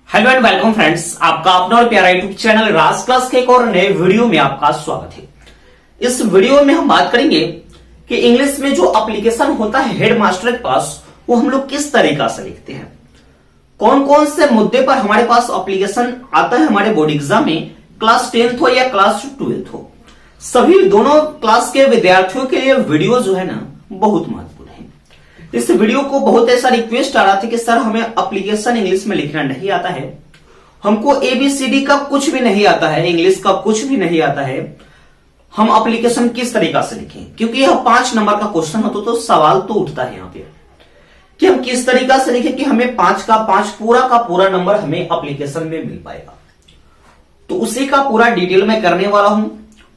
Hello and welcome friends, आपका अपना और प्यारा यूट्यूब चैनल राज क्लास के एक और नए वीडियो में आपका स्वागत है। इस वीडियो में हम बात करेंगे कि इंग्लिश में जो एप्लीकेशन होता है हेडमास्टर के पास, वो हम लोग किस तरीका से लिखते हैं। कौन कौन से मुद्दे पर हमारे पास एप्लीकेशन आता है हमारे बोर्ड एग्जाम में, क्लास 10th हो या क्लास 12th हो, सभी दोनों क्लास के विद्यार्थियों के लिए वीडियो जो है ना बहुत महत्वपूर्ण है। इस वीडियो को बहुत ऐसा रिक्वेस्ट आ रहा था कि सर हमें एप्लीकेशन इंग्लिश में लिखना नहीं आता है, हमको एबीसीडी का कुछ भी नहीं आता है, इंग्लिश का कुछ भी नहीं आता है, हम एप्लीकेशन किस तरीका से लिखें। क्योंकि यह 5 नंबर का क्वेश्चन हो तो सवाल तो उठता है यहाँ पे कि हम किस तरीका से लिखें कि हमें 5 का 5 पूरा का पूरा नंबर हमें एप्लीकेशन में मिल पाएगा। तो उसी का पूरा डिटेल में करने वाला हूं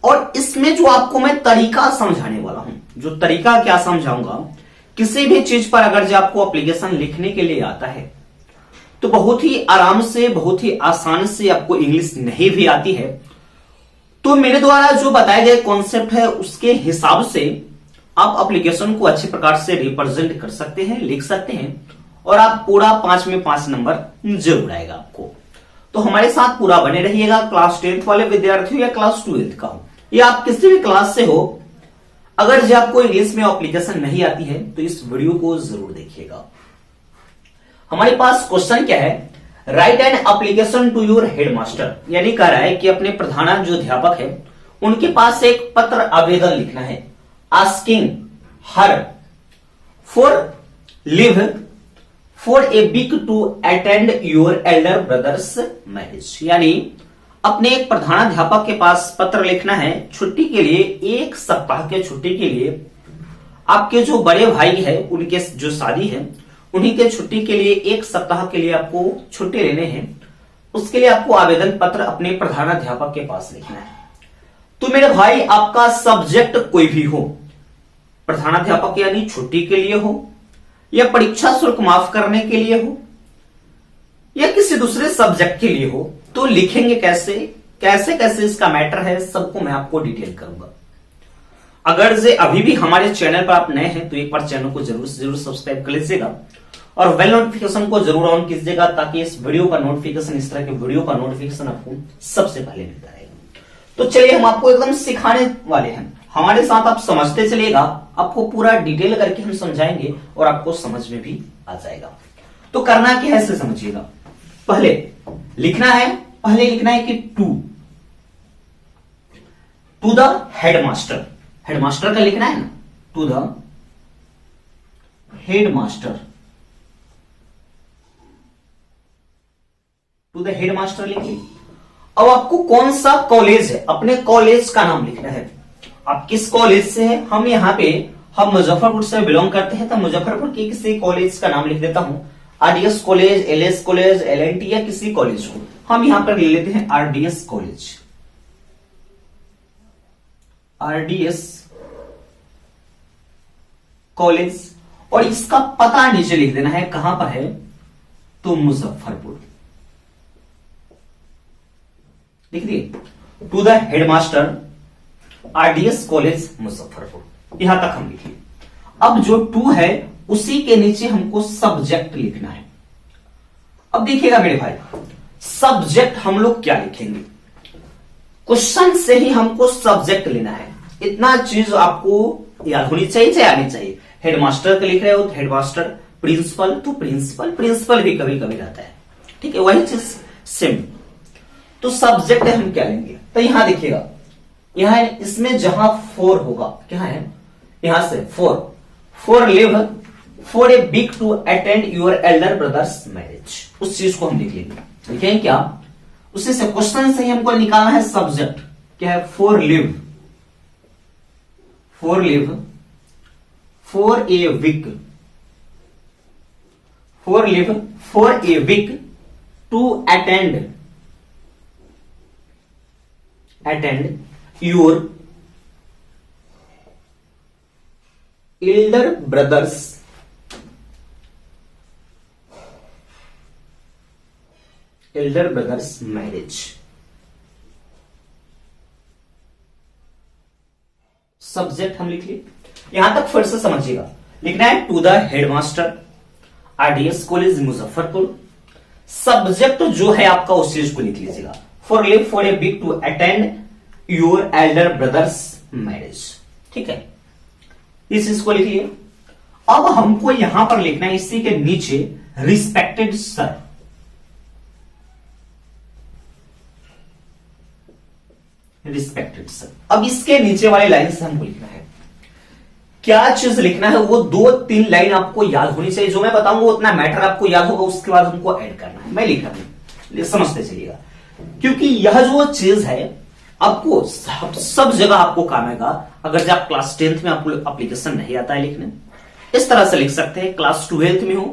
और इसमें जो आपको मैं तरीका समझाने वाला हूं, जो तरीका क्या समझाऊंगा, किसी भी चीज पर अगर जो आपको एप्लीकेशन लिखने के लिए आता है तो बहुत ही आराम से, बहुत ही आसान से, आपको इंग्लिश नहीं भी आती है तो मेरे द्वारा जो बताए गए कॉन्सेप्ट है उसके हिसाब से आप एप्लीकेशन को अच्छे प्रकार से रिप्रेजेंट कर सकते हैं, लिख सकते हैं और आप पूरा 5 में 5 नंबर जरूर आएगा आपको। तो हमारे साथ पूरा बने रहिएगा। क्लास 10th वाले विद्यार्थियों या क्लास 12th का हो या आप किसी भी क्लास से हो, अगर जो आपको इंग्लिश में एप्लीकेशन नहीं आती है तो इस वीडियो को जरूर देखिएगा। हमारे पास क्वेश्चन क्या है, write an application to your headmaster, यानी कह रहा है कि अपने प्रधान जो अध्यापक है उनके पास एक पत्र आवेदन लिखना है, asking her for leave for a week to attend your elder brother's marriage, यानी अपने एक प्रधानाध्यापक के पास पत्र लिखना है छुट्टी के लिए, 1 सप्ताह के छुट्टी के लिए। आपके जो बड़े भाई है उनके जो शादी है उन्हीं के छुट्टी के लिए 1 सप्ताह के लिए आपको छुट्टी लेने हैं, उसके लिए आपको आवेदन पत्र अपने प्रधानाध्यापक के पास लिखना है। तो मेरे भाई आपका सब्जेक्ट कोई भी हो, प्रधानाध्यापक यानी छुट्टी के लिए हो या परीक्षा शुल्क माफ करने के लिए हो या किसी दूसरे सब्जेक्ट के लिए हो, तो लिखेंगे कैसे कैसे कैसे इसका मैटर है, सबको मैं आपको डिटेल करूंगा। अगर जे अभी भी हमारे चैनल पर आप नए हैं तो एक बार चैनल को जरूर से जरूर सब्सक्राइब कर लीजिएगा और बेल नोटिफिकेशन को जरूर ऑन कीजिएगा ताकि इस वीडियो का नोटिफिकेशन, इस तरह के वीडियो का नोटिफिकेशन आपको सबसे पहले मिलता रहेगा। तो चलिए हम आपको एकदम सिखाने वाले हैं, हमारे साथ आप समझते चलिएगा, आपको पूरा डिटेल करके हम समझाएंगे और आपको समझ में भी आ जाएगा। तो करना क्या है समझिएगा। पहले लिखना है कि टू द हेडमास्टर, हेडमास्टर का लिखना है ना, to the headmaster, to the headmaster लिखिए। अब आपको कौन सा कॉलेज है, अपने कॉलेज का नाम लिखना है। आप किस कॉलेज से है, हम यहाँ पे हम मुजफ्फरपुर से बिलोंग करते हैं तो मुजफ्फरपुर के किसी कॉलेज का नाम लिख देता हूं, RDS college, LS college, LNT या किसी कॉलेज को हम यहां पर ले लेते हैं आरडीएस कॉलेज, आरडीएस कॉलेज। और इसका पता नीचे लिख देना है, कहां पर है तो मुजफ्फरपुर, लिख दिए, to the headmaster RDS college Muzaffarpur, यहां तक हम लिखिए। अब जो टू है उसी के नीचे हमको सब्जेक्ट लिखना है। अब देखिएगा मेरे भाई, सब्जेक्ट हम लोग क्या लिखेंगे, क्वेश्चन से ही हमको सब्जेक्ट लेना है। इतना चीज आपको याद होनी चाहिए, चाहे आनी चाहिए। हेडमास्टर का लिख रहे हो तो हेडमास्टर, प्रिंसिपल तो प्रिंसिपल, प्रिंसिपल भी कभी कभी रहता है, ठीक है, वही चीज सेम। तो सब्जेक्ट हम क्या लेंगे, तो यहां देखिएगा, यहां इसमें जहां 4 होगा, क्या है, यहां से 4 leave for a week to attend your elder brother's marriage, उस चीज को हम लिख लेंगे। लिखेंगे क्या, उसी से क्वेश्चन से ही हमको निकालना है सब्जेक्ट, क्या है, for leave for a week, for leave for a week to attend your elder brother's marriage. Subject हम लिख लिए, यहां तक फिर से समझिएगा। लिखना है to the headmaster RDS college Muzaffarpur, subject जो है आपका उस चीज को लिख लीजिएगा। For leave for a week to attend your elder brother's marriage. ठीक है, इस चीज को लिखिए। अब हमको यहां पर लिखना है इसी के नीचे रिस्पेक्टेड सर। Respected sir. अब इसके नीचे वाले लाइन से हमको लिखना है, क्या चीज लिखना है वो 2-3 लाइन आपको याद होनी चाहिए। जो मैं बताऊंगा उतना मैटर आपको याद होगा, उसके बाद हमको ऐड करना है। मैं लिख रहा हूं, समझते चलिएगा, क्योंकि यह जो चीज है आपको सब जगह आपको काम आएगा। अगर जब क्लास 10th में आपको एप्लीकेशन नहीं आता है लिखने, इस तरह से लिख सकते हैं। क्लास 12th में हो,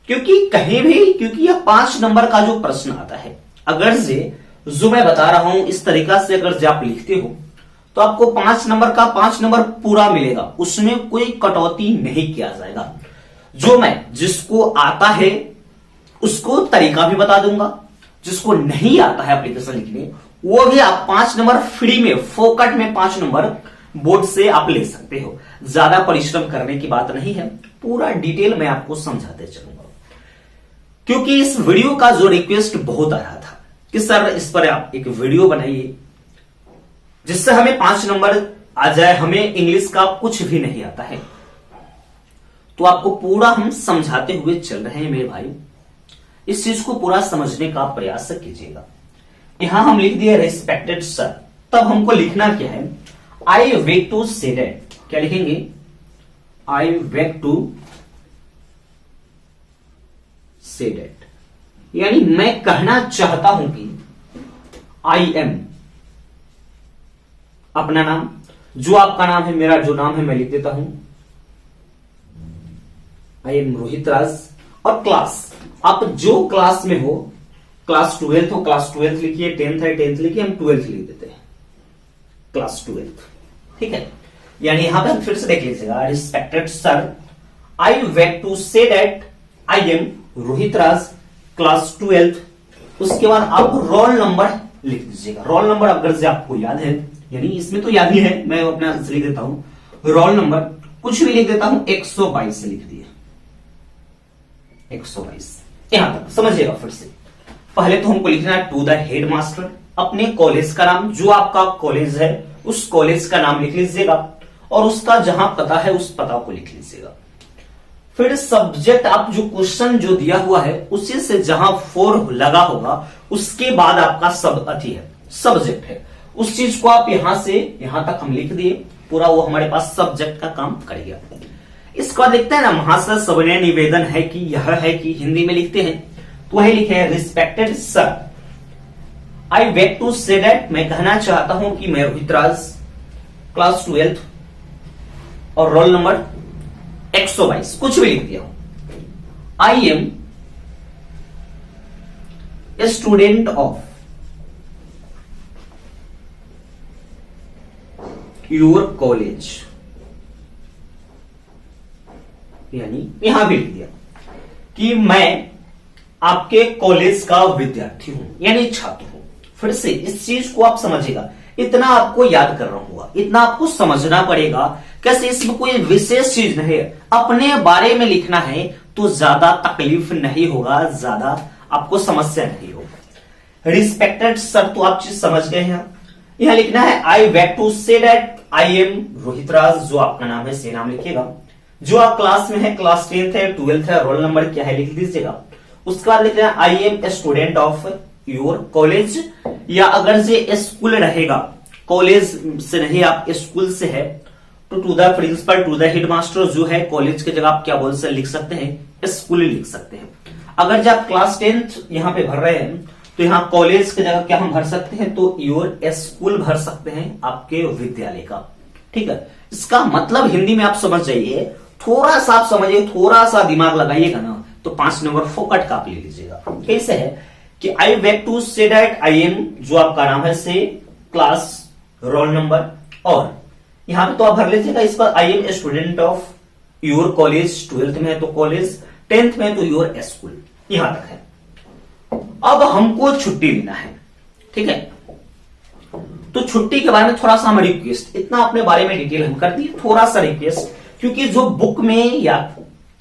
क्योंकि कहीं भी, क्योंकि यह 5 नंबर का जो प्रश्न आता है, अगर जो मैं बता रहा हूं इस तरीका से अगर आप लिखते हो तो आपको 5 नंबर का 5 नंबर पूरा मिलेगा, उसमें कोई कटौती नहीं किया जाएगा। जो मैं जिसको आता है उसको तरीका भी बता दूंगा, जिसको नहीं आता है एप्लीकेशन लिखने वो भी आप 5 नंबर फ्री में, फोकट में 5 नंबर बोर्ड से आप ले सकते हो। ज्यादा परिश्रम करने की बात नहीं है, पूरा डिटेल मैं आपको समझाते चलूंगा। क्योंकि इस वीडियो का जो रिक्वेस्ट बहुत आ रहा था कि सर इस पर आप एक वीडियो बनाइए जिससे हमें 5 नंबर आ जाए, हमें इंग्लिश का कुछ भी नहीं आता है। तो आपको पूरा हम समझाते हुए चल रहे हैं मेरे भाई, इस चीज को पूरा समझने का प्रयास कीजिएगा। यहां हम लिख दिए रिस्पेक्टेड सर। तब हमको लिखना क्या है, I wake to say that. क्या लिखेंगे, आई वेक टू से दैट, यानी मैं कहना चाहता हूं कि आई एम, अपना नाम, जो आपका नाम है, मेरा जो नाम है मैं लिख देता हूं आई एम रोहित राज। और क्लास, आप जो क्लास में हो, क्लास 12th हो, क्लास 12th लिखिए, 10th है 10th लिखिए, हम 12th लिख देते हैं, क्लास 12th। ठीक है, यानी यहां पर फिर से देख लीजिएगा, respected sir, I wake to say that I am Rohit Raj, class 12th। उसके बाद आप रोल नंबर लिख दीजिएगा। रोल नंबर अगर से आपको याद है, यानी इसमें तो याद ही है, मैं अपना लिख देता हूं रोल नंबर, कुछ भी लिख देता हूं, 122 लिख दिया, 122। यहां तक समझिएगा। फिर से पहले तो हमको लिखना है टू द हेड मास्टर, अपने कॉलेज का नाम, जो आपका कॉलेज है उस कॉलेज का नाम लिख लीजिएगा और उसका जहां पता है उस पता को लिख लीजिएगा। फिर सब्जेक्ट, आप जो क्वेश्चन जो दिया हुआ है उसी से जहां फोर लगा होगा उसके बाद आपका सब अति है, सब्जेक्ट है, उस चीज को आप यहां से यहां तक हम लिख दिए, पूरा वो हमारे पास सब्जेक्ट का काम कर गया। इसका देखते हैं ना, महाशय सविनय निवेदन है कि यह है कि हिंदी में लिखते हैं तो वही लिखे respected sir, I wake to say that, मैं कहना चाहता हूं कि मैं रोहित राज, क्लास 12th और रोल नंबर 122, कुछ भी लिख दिया हूं। I am a student of your college, यानी यहां भी लिख दिया कि मैं आपके कॉलेज का विद्यार्थी हूं, यानी छात्र हूं। फिर से इस चीज को आप समझिएगा, इतना आपको याद कर रहा हूं, इतना आपको समझना पड़ेगा। कैसे, इसमें कोई विशेष चीज नहीं है, अपने बारे में लिखना है तो ज्यादा तकलीफ नहीं होगा, ज्यादा आपको समस्या नहीं होगा। रिस्पेक्टेड सर तो आप चीज समझ गए हैं। यहां लिखना है I wake to say that I am Rohit Raj, जो आपका नाम है से नाम लिखिएगा, जो आप क्लास में है, क्लास 10th है 12th है, रोल नंबर क्या है लिख दीजिएगा। उसके बाद लिखना है I am a student of your college, या अगर से स्कूल रहेगा, कॉलेज से नहीं आप स्कूल से है तो to the principal, to the headmaster, जो है कॉलेज की जगह आप क्या बोल सकते लिख सकते हैं, स्कूल लिख सकते हैं। अगर जब आप क्लास 10th यहां पे भर रहे हैं तो यहां कॉलेज की जगह क्या हम भर सकते हैं, तो योर स्कूल भर सकते हैं, आपके विद्यालय का। ठीक है, इसका मतलब हिंदी में आप समझ जाइए, थोड़ा सा आप समझिए, थोड़ा सा दिमाग लगाइएगा ना तो 5 नंबर फोकट का आप ले लीजिएगा। कैसे है कि I wake to say that I am, जो आपका नाम है, से क्लास, रोल नंबर, और यहां पे तो आप भर लीजिएगा इसका I am a student of your college, 12th में है तो कॉलेज, 10th में है तो योर स्कूल, यहां तक है। अब हमको छुट्टी लेना है, ठीक है, तो छुट्टी के बारे में थोड़ा सा हम रिक्वेस्ट, इतना अपने बारे में डिटेल हम कर दिए, थोड़ा सा रिक्वेस्ट, क्योंकि जो बुक में या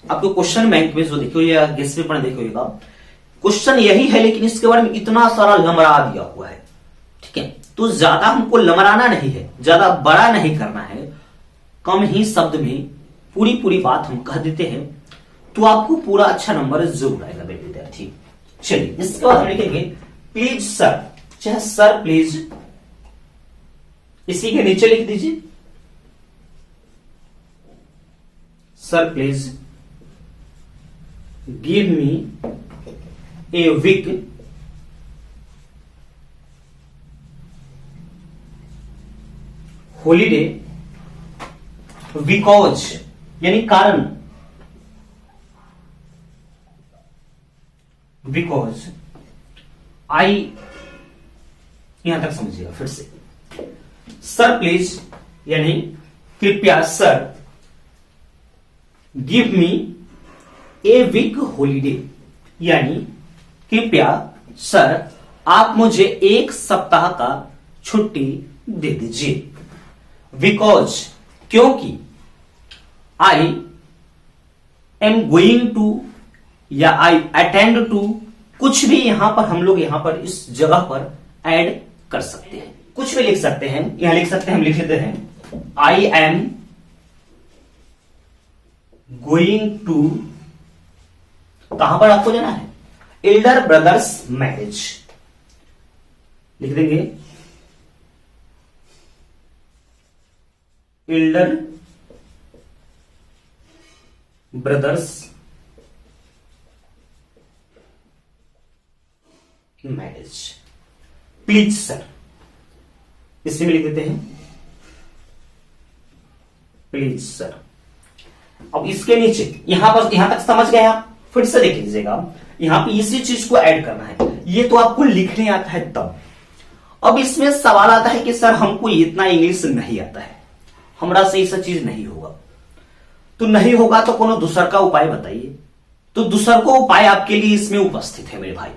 आपको क्वेश्चन बैंक में जो देखे या गेस्ट पेपर देखे होगा, क्वेश्चन यही है, लेकिन इसके बारे में इतना सारा लमरा दिया हुआ है। ठीक है, तो ज्यादा हमको लमराना नहीं है, ज्यादा बड़ा नहीं करना है, कम ही शब्द में पूरी पूरी बात हम कह देते हैं, तो आपको पूरा अच्छा नंबर जरूर आएगा मेरे विद्यार्थी। चलिए, इसके बाद हम लिखेंगे प्लीज सर, चाहे सर प्लीज इसी के नीचे लिख दीजिए, sir please give me a week holiday because, यानी कारण, बिकॉज आई, यहां तक समझिएगा फिर से, सर प्लीज यानी कृपया sir, give me a week holiday यानी कृपया सर आप मुझे एक सप्ताह का छुट्टी दे दीजिए। बिकॉज क्योंकि, आई एम गोइंग टू या आई अटेंड टू, कुछ भी यहां पर हम लोग यहां पर इस जगह पर ऐड कर सकते हैं, कुछ भी लिख सकते हैं। यहां लिख सकते हैं, हम लिख लेते हैं आई एम गोइंग टू, कहां पर आपको जाना है, एल्डर ब्रदर्स मैरिज, लिख देंगे Elder brother's marriage, please sir, इसमें लिख देते हैं प्लीज सर। अब इसके नीचे यहां तक समझ गए आप, फिर से देख लीजिएगा, यहां पे इसी चीज को ऐड करना है। ये तो आपको लिखने आता है तब। अब इसमें सवाल आता है कि सर हमको इतना इंग्लिश नहीं आता है, हमरा से ये चीज नहीं होगा, तो नहीं होगा तो कोनो दूसर का उपाय बताइए। तो दूसर को उपाय आपके लिए इसमें उपस्थित है मेरे भाई,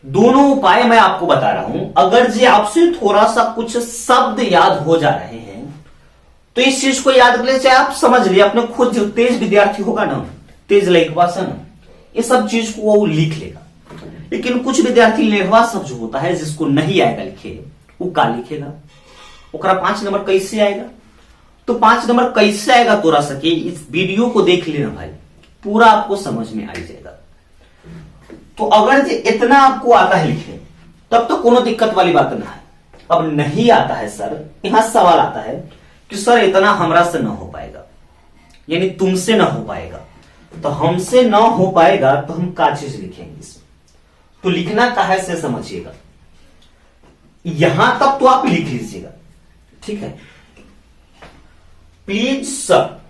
दोनों उपाय मैं आपको बता रहा हूं। अगर जी आपसे थोड़ा सा कुछ शब्द याद हो जा रहे हैं तो इस चीज को याद कर ले, चाहे आप समझ लिए, अपने खुद जो तेज विद्यार्थी होगा ना, तेज लेखवा सन, ये सब चीज को वो लिख लेगा। लेकिन कुछ विद्यार्थी लेखवा सब जो होता है, जिसको नहीं आएगा लिखे, वो का लिखेगा, ओकरा 5 नंबर कैसे आएगा? तो 5 नंबर कैसे आएगा तोरा सके, इस वीडियो को देख लेना भाई, पूरा आपको समझ में आ जाएगा। तो अगर इतना आपको आता है लिखने, तब तो कोनो दिक्कत वाली बात ना है। अब नहीं आता है सर, यहां सवाल आता है कि सर इतना हमरा से ना हो पाएगा, यानी तुमसे ना हो पाएगा। तो हमसे ना हो पाएगा तो हम क्या चीज लिखेंगे इसमें? तो लिखना कहा से समझिएगा, यहां तक तो आप लिख लीजिएगा, ठीक है। प्लीज सर,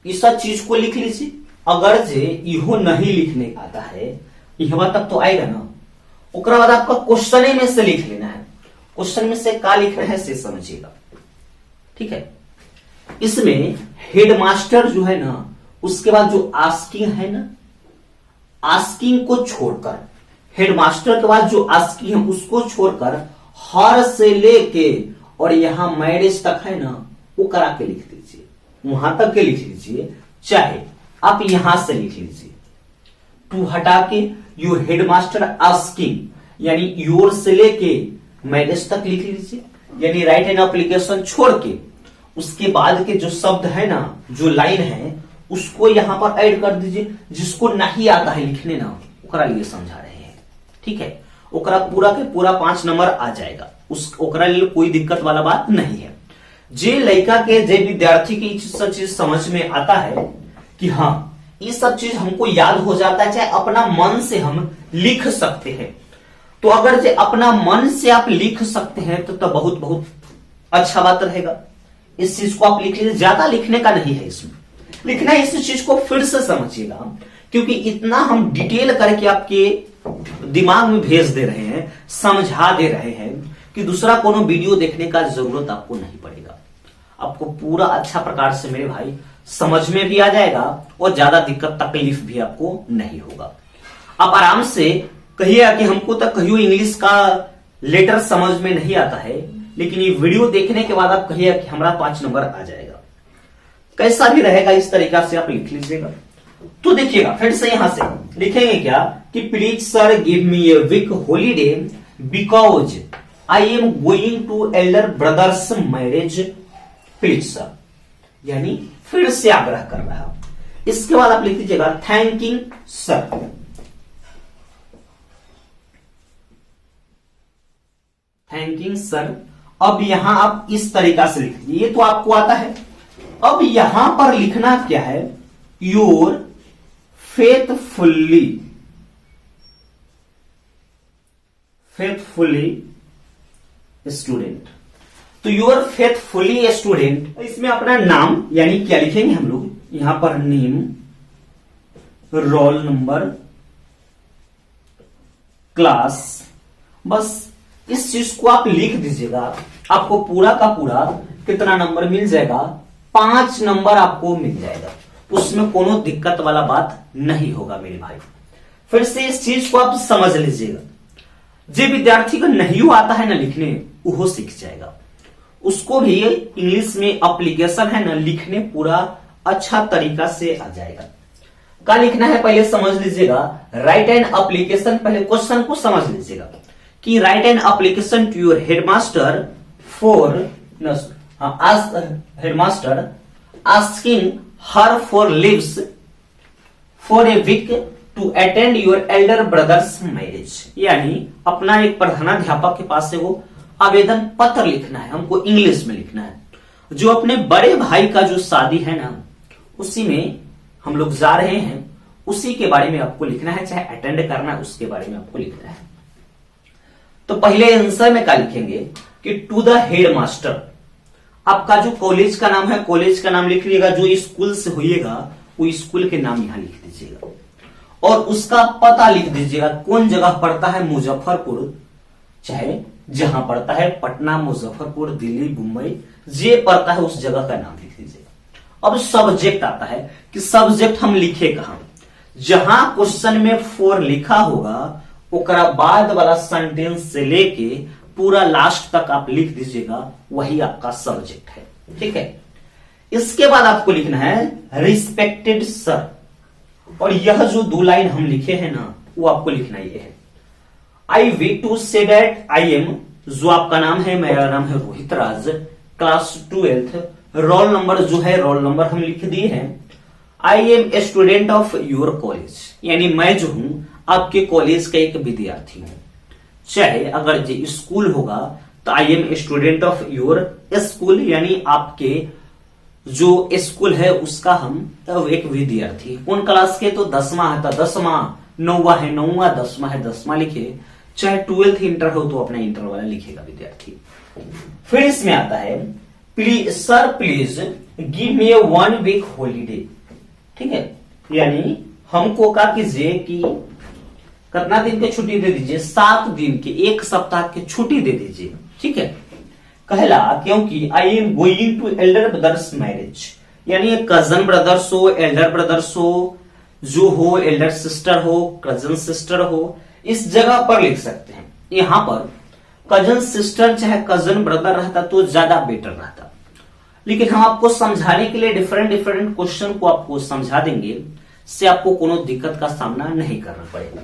इस चीज को लिख लीजिए। अगर जे इहो नहीं लिखने आता है, यहां तक तो आएगा ना, उसके बाद आपका क्वेश्चन में से लिख लेना है। क्वेश्चन में से क्या लिखना है से समझिएगा, ठीक है। इसमें हेडमास्टर जो है ना, उसके बाद जो आस्किंग है ना, आस्किंग को छोड़कर, हेडमास्टर के बाद जो आस्किंग है उसको छोड़कर हर से लेके और यहां मैरिज तक है ना, वो करा के लिख दीजिए, वहां तक के लिख लीजिए। चाहे आप यहां से लिख लीजिए, टू हटा के योर हेडमास्टर आस्किंग, यानी योर से लेके मैरिज तक लिख लीजिए, यानी राइट एन एप्लीकेशन छोड़ के उसके बाद के जो शब्द है ना, जो लाइन है, उसको यहां पर ऐड कर दीजिए। जिसको नहीं आता है लिखने ना, ओकरा लिए समझा रहे हैं, ठीक है। ओकरा पूरा के पूरा 5 नंबर आ जाएगा, उस ओकरा लिए कोई दिक्कत वाला बात नहीं है। जे लड़का के, जे विद्यार्थी की सब चीज समझ में आता है कि हाँ ये सब चीज हमको याद हो जाता है, चाहे अपना मन से हम लिख सकते हैं। तो अगर जे अपना मन से आप लिख सकते हैं तो बहुत बहुत अच्छा बात रहेगा। इस चीज को आप लिख लीजिए, ज्यादा लिखने का नहीं है इसमें, लिखना है इस चीज को फिर से समझिएगा, क्योंकि इतना हम डिटेल करके आपके दिमाग में भेज दे रहे हैं, समझा दे रहे हैं कि दूसरा कोनो वीडियो देखने का जरूरत आपको नहीं पड़ेगा। आपको पूरा अच्छा प्रकार से मेरे भाई समझ में भी आ जाएगा और ज्यादा दिक्कत तकलीफ भी आपको नहीं होगा। आप आराम से कहिएगा कि हमको तो कहियो इंग्लिश का लेटर समझ में नहीं आता है, लेकिन ये वीडियो देखने के बाद आप कहिएगा कि हमारा 5 नंबर आ जाएगा। कैसा भी रहेगा, इस तरीका से आप लिख लीजिएगा। तो देखिएगा फिर से यहां से लिखेंगे क्या, कि please sir give me a week holiday because I am going to elder brother's marriage, please sir, यानी फिर से आग्रह कर रहा है। इसके बाद आप लिख दीजिएगा थैंकिंग सर। Thanking sir. अब यहां आप इस तरीका से लिख दीजिए, ये तो आपको आता है। अब यहां पर लिखना क्या है, योर फेथफुली स्टूडेंट। तो योर फेथफुली स्टूडेंट, इसमें अपना नाम यानी क्या लिखेंगे हम लोग, यहां पर नेम, रोल नंबर, क्लास, बस इस चीज को आप लिख दीजिएगा। आपको पूरा का पूरा कितना नंबर मिल जाएगा, 5 नंबर आपको मिल जाएगा। उसमें कोनो दिक्कत वाला बात नहीं होगा मेरे भाई। फिर से इस चीज को आप समझ लीजिएगा। जो विद्यार्थी को नहीं आता है ना लिखने, वो सीख जाएगा। उसको भी इंग्लिश में एप्लीकेशन है ना लिखने पूरा अच्छा तरीका से आ जाएगा। क्या लिखना है पहले समझ लीजिएगा। राइट एन एप्लीकेशन, पहले क्वेश्चन को समझ लीजिएगा कि write an application to your headmaster for headmaster asking her for leaves for a week to attend your elder brother's marriage, यानी अपना एक प्रधानाध्यापक के पास से वो आवेदन पत्र लिखना है, हमको इंग्लिश में लिखना है। जो अपने बड़े भाई का जो शादी है ना, उसी में हम लोग जा रहे हैं, उसी के बारे में आपको लिखना है, चाहे अटेंड करना है उसके बारे में आपको लिखना है। तो पहले आंसर में क्या लिखेंगे कि टू द हेड मास्टर। आपका जो कॉलेज का नाम है, कॉलेज का नाम लिख लीजिएगा। जो स्कूल से होइएगा वो स्कूल के नाम यहां लिख दीजिएगा और उसका पता लिख दीजिएगा। कौन जगह पड़ता है, मुजफ्फरपुर, चाहे जहां पड़ता है पटना, मुजफ्फरपुर, दिल्ली, मुंबई, जे पड़ता है उस जगह का नाम लिख दीजिएगा। अब सब्जेक्ट आता है कि सब्जेक्ट हम लिखे कहां, जहां क्वेश्चन में फॉर लिखा होगा ओकरा बाद वाला सेंटेंस से लेके पूरा लास्ट तक आप लिख दीजिएगा, वही आपका सब्जेक्ट है। ठीक है। इसके बाद आपको लिखना है रिस्पेक्टेड सर, और यह जो 2 लाइन हम लिखे हैं ना, वो आपको लिखना ये है। I wish to say that I am, जो आपका नाम है, मेरा नाम है Rohit Raj, class 12th, roll number जो है रोल नंबर हम लिख दिए हैं। I am a student of your college, यानी मैं जो हूं आपके कॉलेज का एक विद्यार्थी हूं। चाहे अगर ये स्कूल होगा तो I am a student of your school, यानी आपके जो स्कूल है उसका हम एक विद्यार्थी। कौन क्लास के, तो 10वां है तो 10वां, 9वां है 9वां, 10वां है 10वां लिखे। चाहे 12th इंटर हो तो अपना इंटर वाला लिखेगा विद्यार्थी। फिर इसमें आता है please sir please give me 1 week holiday. ठीक है, यानी हमको क्या कीजिए कि कितना दिन की छुट्टी दे दीजिए, 7 दिन की, 1 सप्ताह की छुट्टी दे दीजिए। ठीक है। कहला क्योंकि I am going to elder brother's marriage, यानी कजन ब्रदर्स हो, एल्डर ब्रदर्स हो, जो हो एल्डर सिस्टर हो, कजन सिस्टर हो, इस जगह पर लिख सकते हैं। यहां पर कजन सिस्टर चाहे कजन ब्रदर रहता तो ज्यादा बेटर रहता, लेकिन हम आपको समझाने के लिए डिफरेंट क्वेश्चन को आपको समझा देंगे, से आपको कोनो दिक्कत का सामना नहीं करना पड़ेगा।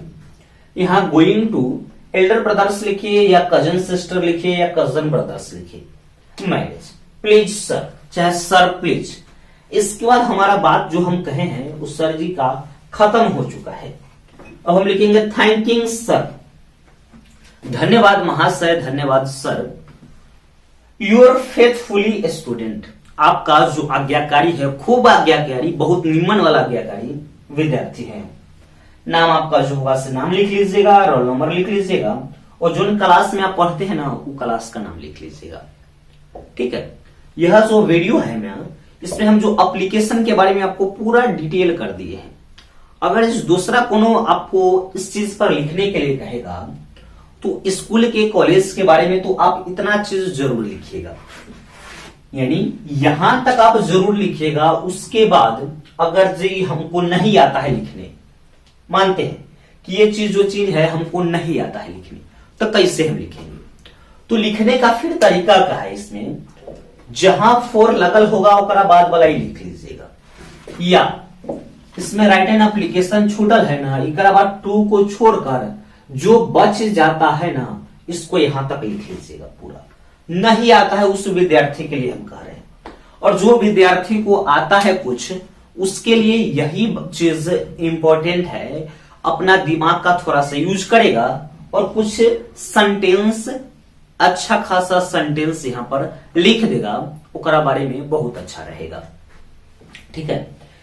यहां गोइंग टू एल्डर ब्रदर्स लिखिए या कजन सिस्टर लिखिए या कजन ब्रदर्स लिखिए, मैरिज, प्लीज सर, चाहे सर प्लीज। इसके बाद हमारा बात जो हम कहे हैं उस सर जी का खत्म हो चुका है। अब हम लिखेंगे थैंकिंग सर, धन्यवाद महाशय, धन्यवाद सर। योर फेथफुली स्टूडेंट, आपका जो आज्ञाकारी है, खूब आज्ञाकारी, बहुत निम्न वाला आज्ञाकारी विद्यार्थी है। नाम आपका जो होगा से नाम लिख लीजिएगा, रोल नंबर लिख लीजिएगा, और जो क्लास में आप पढ़ते हैं ना वो क्लास का नाम लिख लीजिएगा। ठीक है। यह जो वीडियो है ना, इसमें हम जो एप्लीकेशन के बारे में आपको पूरा डिटेल कर दिए हैं। अगर इस दूसरा कोनो आपको इस चीज पर लिखने के लिए कहेगा तो स्कूल के कॉलेज के बारे में तो आप इतना चीज जरूर लिखिएगा, यानी यहां तक आप जरूर लिखिएगा। उसके बाद अगर जी हमको नहीं आता है लिखने, मानते हैं कि ये चीज जो चीज है हमको नहीं आता है लिखने, तो कैसे हम लिखेंगे? तो लिखने का फिर तरीका क्या है, इसमें जहां फॉर लगल होगा ओकरा बाद वाला ही लिख लीजिएगा, या इसमें राइट एन एप्लीकेशन छूटल है ना, एक बाद टू को छोड़कर जो बच जाता है ना, इसको यहां तक लिख लीजिएगा पूरा। नहीं आता है उस विद्यार्थी के लिए हम कह रहे हैं, और जो विद्यार्थी को आता है कुछ, उसके लिए यही चीज इंपॉर्टेंट है। अपना दिमाग का थोड़ा सा यूज करेगा और कुछ सेंटेंस, अच्छा खासा सेंटेंस यहां पर लिख देगा, ओकरा बारे में बहुत अच्छा रहेगा। ठीक है,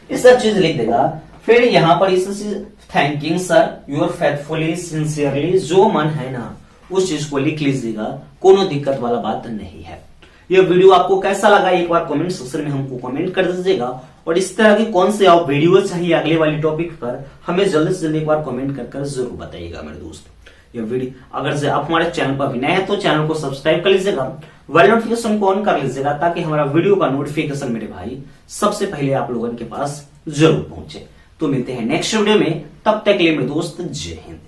ये सब चीज लिख देगा। फिर यहां पर इस thanking sir your faithfully sincerely, जो मन है ना उस चीज को लिख लीजिएगा, कोनो दिक्कत वाला बात नहीं है। ये वीडियो आपको कैसा लगा एक बार कमेंट सेक्शन में हमको कमेंट कर दीजिएगा, और इस तरह की कौन से आप वीडियो चाहिए अगले वाली टॉपिक पर, हमें जल्दी से जल्दी एक बार कमेंट कर जरूर बताइएगा मेरे दोस्त। ये वीडियो अगर से आप हमारे चैनल पर भी नए हैं तो चैनल को सब्सक्राइब कर लीजिएगा, बेल नोटिफिकेशन को ऑन कर लीजिएगा, ताकि हमारा वीडियो का नोटिफिकेशन मेरे भाई सबसे पहले आप लोगों के पास जरूर पहुंचे। तो मिलते हैं नेक्स्ट वीडियो में, तब तक के लिए मेरे दोस्त जय हिंद।